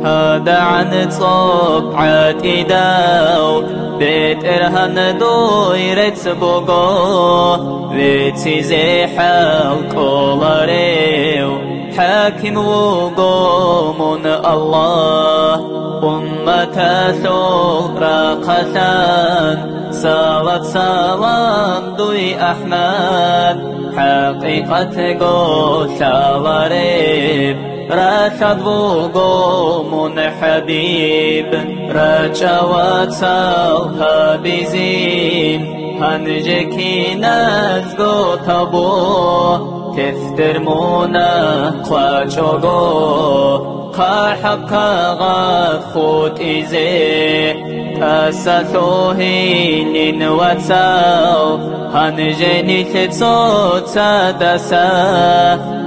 هذا عن صبعة إداو بيت إرهن دويرت سبوغو بيتي زي حلق ولاريو حاكم وقومون الله أمة ثورة قثان صلاة سلام دوي أحمد حقيقة قوش لاريب رشد وقوم حبيب رجوات سالها بزين هنجكي نزقو تبو تفتر مونا قواجوغو قاحب غاد خود إزي تسثوهين واتساو هنجني تتصوت سادسا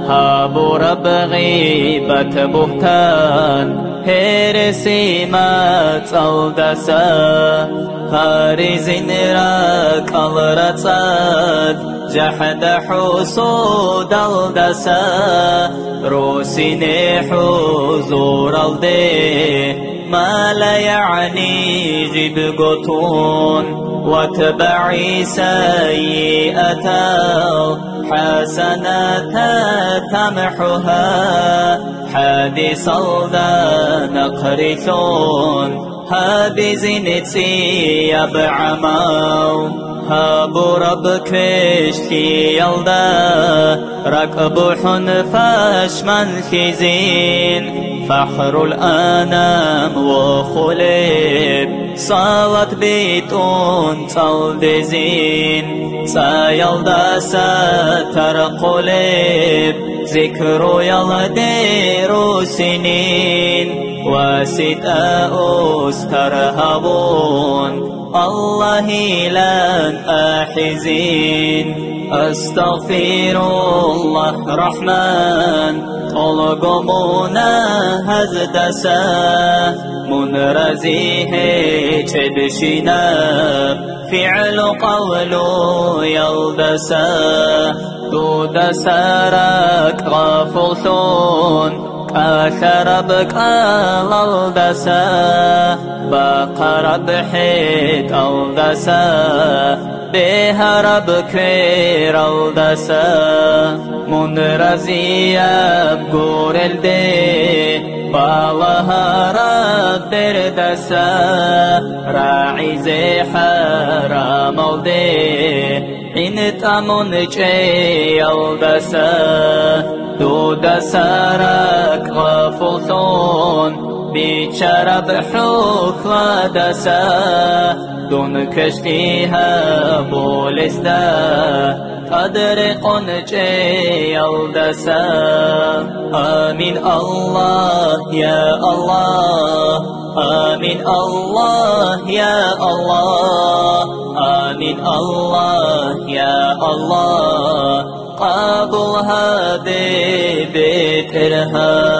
هابو رب غيبة بهتان هرسي ما تصودسا هارزين راك الرصاد جحد حسود الدسا روسين حضور الدي ما لا يعني جيب قطون واتبعي سيئة حسنات تمحها حادث الذا نقرثون هابزنتي يبعمو هابو ربك اشتي يلدا ركب حنفاش من خزين فخر الأنام وخليب صالت بيتون تلدزين سيلدا ستر قليب ذكر يلدير سنين وستاء استرهبون الله لن أحزين أستغفر الله رحمن طلقمونا هزدسا من رزيه تبشنا فعل قول يلدسا دود سارك غفلثون أشربك الألدسا بقرب حيت ألدسا بها ربك رلدسا من رزيا بقور الدي بالها رب بردسا راعي زي حرام الدي إن تمن جي يلدسا دود سارك غفلثون بيشرب بحوك ودسا دون كشتيها بولستا أدرق نجي يلدسا آمين الله يا الله آمين الله يا الله آمين الله يا الله قابلها ببيت إرهاب